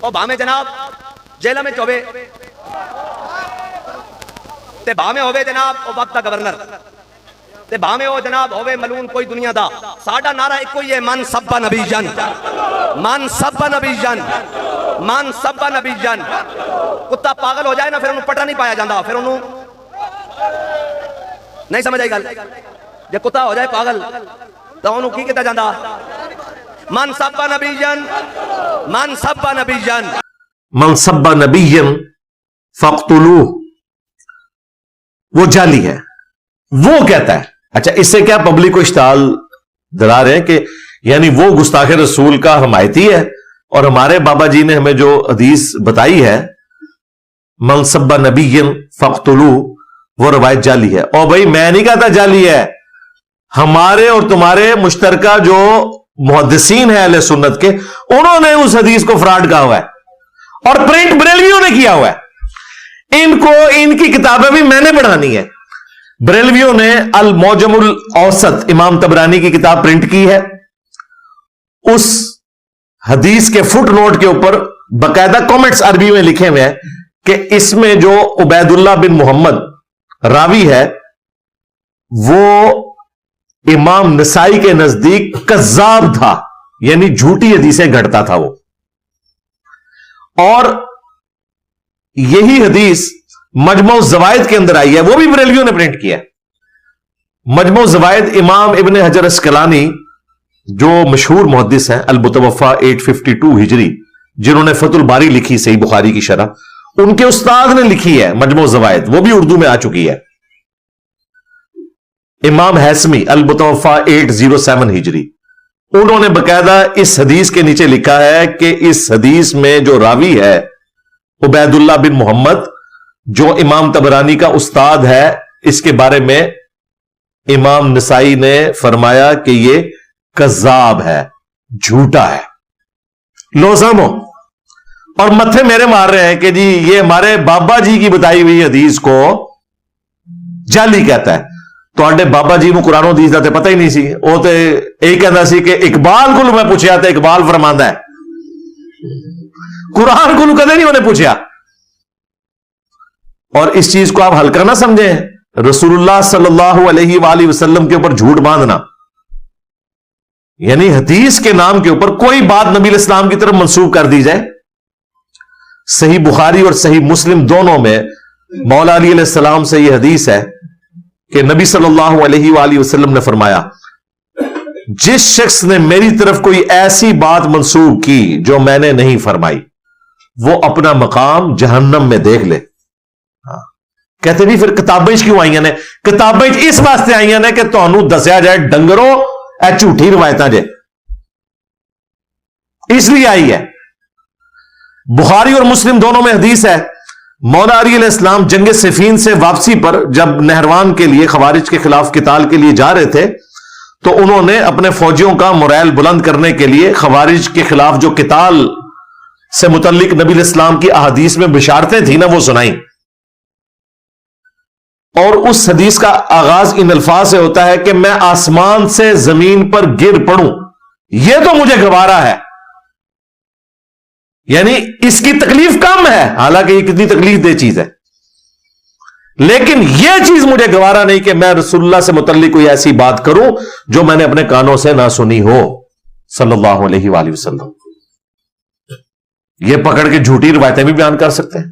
اور بھامے جناب جیل میں چوبے تے بھامے ہوئے جناب او وقت دا گورنر تے بھامے ہو جناب ہوئے ملون کوئی دنیا دا. ساڈا نعرہ ایک ہی ہے من سب نبی جن من سب نبی جن من سب نبی جن. کتا پاگل ہو جائے نا پھر انہوں پٹا نہیں پایا جاندہ, پھر انہوں نہیں سمجھ آئی گل. جب کتا ہو جائے پاگل تو انہوں کی کہتا جاندہ من سب نبی جن من سب نبی جن من سب نبی فاقتلوہ. وہ جعلی ہے, وہ کہتا ہے. اچھا اس سے کیا پبلک کو اشتعال دلا رہے ہیں کہ یعنی وہ گستاخ رسول کا حمایتی ہے, اور ہمارے بابا جی نے ہمیں جو حدیث بتائی ہے من سب نبی فاقتلوہ وہ روایت جعلی ہے. اور بھائی میں نہیں کہتا جعلی ہے, ہمارے اور تمہارے مشترکہ جو محدثین ہیں اہل سنت کے, انہوں نے اس حدیث کو فراڈ کہا ہوا ہے اور پرنٹ بریلویوں نے کیا ہوا ہے. ان کو ان کی کتابیں بھی میں نے پڑھانی ہے. بریلویوں نے المعجم الاوسط امام طبرانی کی کتاب پرنٹ کی ہے. اس حدیث کے فٹ نوٹ کے اوپر باقاعدہ کامنٹس عربی میں لکھے ہوئے ہیں کہ اس میں جو عبید اللہ بن محمد راوی ہے وہ امام نسائی کے نزدیک کذاب تھا, یعنی جھوٹی حدیثیں گھڑتا تھا وہ. اور یہی حدیث مجموع الزوائد کے اندر آئی ہے, وہ بھی بریلویوں نے پرنٹ کیا ہے. مجموع الزوائد امام ابن حجر اسقلانی جو مشہور محدث ہیں المتوفا 852 ہجری, جنہوں نے فتح الباری لکھی صحیح بخاری کی شرح, ان کے استاد نے لکھی ہے مجموع الزوائد, وہ بھی اردو میں آ چکی ہے. امام حیثمی المتوفا 807 ہجری, انہوں نے باقاعدہ اس حدیث کے نیچے لکھا ہے کہ اس حدیث میں جو راوی ہے عبید اللہ بن محمد جو امام طبرانی کا استاد ہے, اس کے بارے میں امام نسائی نے فرمایا کہ یہ کذاب ہے, جھوٹا ہے. لو سامو, اور متھے میرے مار رہے ہیں کہ جی یہ ہمارے بابا جی کی بتائی ہوئی حدیث کو جعلی کہتا ہے. تو آڈے بابا جی میں قرآن و حدیث دا تے پتہ ہی نہیں سی, وہ تے ایک کہتا سی کہ اقبال کو میں پوچھیا تے اقبال فرماندا ہے, قرآن کو کدے نہیں انہیں پوچھیا. اور اس چیز کو آپ ہلکا نہ سمجھیں, رسول اللہ صلی اللہ علیہ وآلہ وسلم کے اوپر جھوٹ باندھنا, یعنی حدیث کے نام کے اوپر کوئی بات نبی علیہ السلام کی طرف منسوب کر دی جائے. صحیح بخاری اور صحیح مسلم دونوں میں مولا علی علیہ السلام سے یہ حدیث ہے کہ نبی صلی اللہ علیہ وآلہ وسلم نے فرمایا جس شخص نے میری طرف کوئی ایسی بات منسوب کی جو میں نے نہیں فرمائی وہ اپنا مقام جہنم میں دیکھ لے. کہتے نہیں پھر کتابیں کیوں آئی ہیں؟ کتابیں اس واسطے آئی ہیں کہ تمہیں دسیا جائے ڈنگرو اے جھوٹی روایتاں جے, اس لیے آئی ہے. بخاری اور مسلم دونوں میں حدیث ہے مولا علی علیہ السلام جنگ صفین سے واپسی پر جب نہروان کے لیے خوارج کے خلاف قتال کے لیے جا رہے تھے تو انہوں نے اپنے فوجیوں کا موریل بلند کرنے کے لیے خوارج کے خلاف جو قتال سے متعلق نبی علیہ السلام کی احادیث میں بشارتیں تھیں نا وہ سنائیں. اور اس حدیث کا آغاز ان الفاظ سے ہوتا ہے کہ میں آسمان سے زمین پر گر پڑوں یہ تو مجھے گوارا ہے, یعنی اس کی تکلیف کم ہے, حالانکہ یہ کتنی تکلیف دہ چیز ہے, لیکن یہ چیز مجھے گوارا نہیں کہ میں رسول اللہ سے متعلق کوئی ایسی بات کروں جو میں نے اپنے کانوں سے نہ سنی ہو صلی اللہ علیہ وآلہ وسلم. یہ پکڑ کے جھوٹی روایتیں بھی بیان کر سکتے ہیں,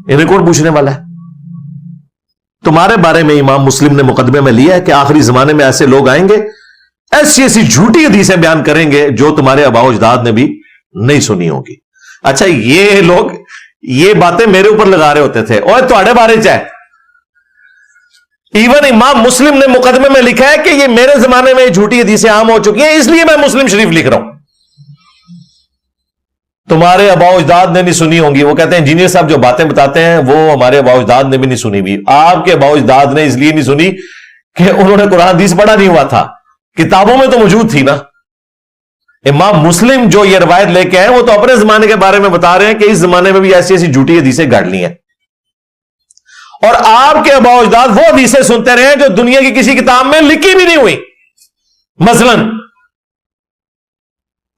انہیں کون پوچھنے والا ہے؟ تمہارے بارے میں امام مسلم نے مقدمے میں لیا ہے کہ آخری زمانے میں ایسے لوگ آئیں گے ایسی ایسی جھوٹی حدیثیں بیان کریں گے جو تمہارے آباء و اجداد نے بھی نہیں سنی ہوگی. اچھا یہ لوگ یہ باتیں میرے اوپر لگا رہے ہوتے تھے, اور تمہارے بارے چاہے ایون امام مسلم نے مقدمے میں لکھا ہے کہ یہ میرے زمانے میں جھوٹی حدیثیں عام ہو چکی ہیں, اس لیے میں مسلم شریف لکھ رہا ہوں. تمہارے آباء و اجداد نے نہیں سنی ہوں گی. وہ کہتے ہیں انجینئر صاحب جو باتیں بتاتے ہیں وہ ہمارے آباء و اجداد نے بھی نہیں سنی بھی. آپ کے آباء و اجداد نے اس لیے نہیں سنی کہ انہوں نے قرآن حدیث پڑھا نہیں ہوا تھا, کتابوں میں تو موجود تھی نا. امام مسلم جو یہ روایت لے کے آئے وہ تو اپنے زمانے کے بارے میں بتا رہے ہیں کہ اس زمانے میں بھی ایسی ایسی جھوٹی حدیثیں گاڑ لی ہیں, اور آپ کے آباء و اجداد وہ حدیثیں سنتے رہے جو دنیا کی کسی کتاب میں لکھی بھی نہیں ہوئی. مثلا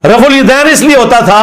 رفع الیدین اس لیے ہوتا تھا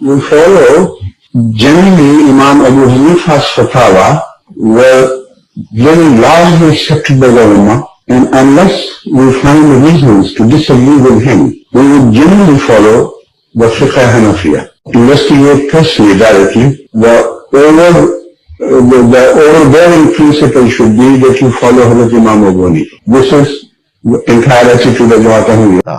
We follow generally Imam Abu Hanifa's fatwa were very largely accepted by the Ummah, and unless we find reasons to disagree with him, we would generally follow the Fiqh Hanafiya. Investigate personally directly. The overbearing principle should be that you follow Hazrat Imam Abu Hanifa. This is the entire attitude of Jamaat Ahmadiyya.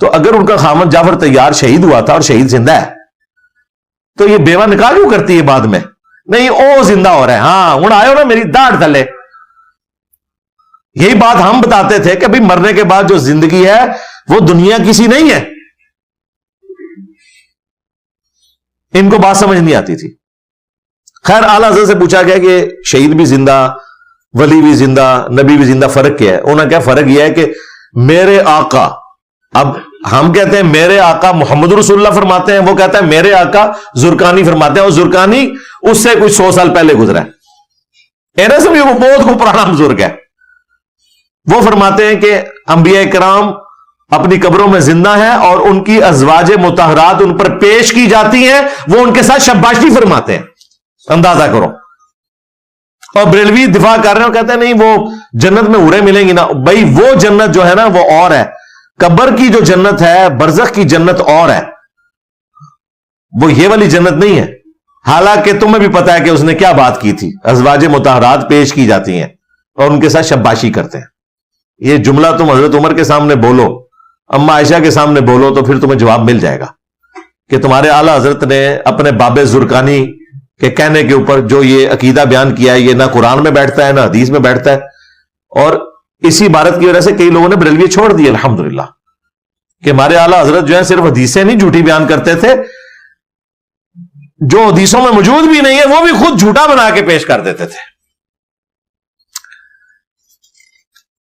تو اگر ان کا خامد جعفر طیار شہید ہوا تھا اور شہید زندہ ہے تو یہ بیوہ نکاح کیوں کرتی ہے بعد میں؟ نہیں او زندہ ہو رہا ہے، ہاں ہوں آئے ہو نا میری داڑھ تھلے. یہی بات ہم بتاتے تھے کہ بھئی مرنے کے بعد جو زندگی ہے وہ دنیا کسی نہیں ہے. ان کو بات سمجھ نہیں آتی تھی. خیر اعلیٰ حضرت سے پوچھا گیا کہ شہید بھی زندہ، ولی بھی زندہ، نبی بھی زندہ، فرق کیا ہے؟ انہوں نے کہا فرق یہ ہے کہ میرے آقا، اب ہم کہتے ہیں میرے آقا محمد رسول اللہ فرماتے ہیں، وہ کہتا ہے میرے آقا زرکانی فرماتے ہیں، اور زرکانی اس سے کچھ 100 سال پہلے گزرا ہے، وہ بہت کو پرانا بزرگ ہے. وہ فرماتے ہیں کہ انبیاء کرام اپنی قبروں میں زندہ ہیں اور ان کی ازواج مطہرات ان پر پیش کی جاتی ہیں، وہ ان کے ساتھ شباشی فرماتے ہیں. اندازہ کرو. اور بریلوی دفاع کر رہے ہیں، کہتے ہیں نہیں وہ جنت میں حوریں ملیں گی نا. بھائی وہ جنت جو ہے نا وہ اور ہے، قبر کی جو جنت ہے، برزخ کی جنت اور ہے، وہ یہ والی جنت نہیں ہے. حالانکہ تمہیں بھی پتا ہے کہ اس نے کیا بات کی تھی، ازواج مطہرات پیش کی جاتی ہیں اور ان کے ساتھ شباشی کرتے ہیں. یہ جملہ تم حضرت عمر کے سامنے بولو، اما عائشہ کے سامنے بولو تو پھر تمہیں جواب مل جائے گا کہ تمہارے اعلیٰ حضرت نے اپنے باب زرکانی کے کہنے کے اوپر جو یہ عقیدہ بیان کیا ہے، یہ نہ قرآن میں بیٹھتا ہے نہ حدیث میں بیٹھتا ہے. اور اسی عبارت کی وجہ سے کئی لوگوں نے بریلوی چھوڑ دی الحمدللہ، کہ ہمارے اعلیٰ حضرت جو ہے صرف حدیثیں نہیں جھوٹی بیان کرتے تھے، جو حدیثوں میں موجود بھی نہیں ہے وہ بھی خود جھوٹا بنا کے پیش کر دیتے تھے.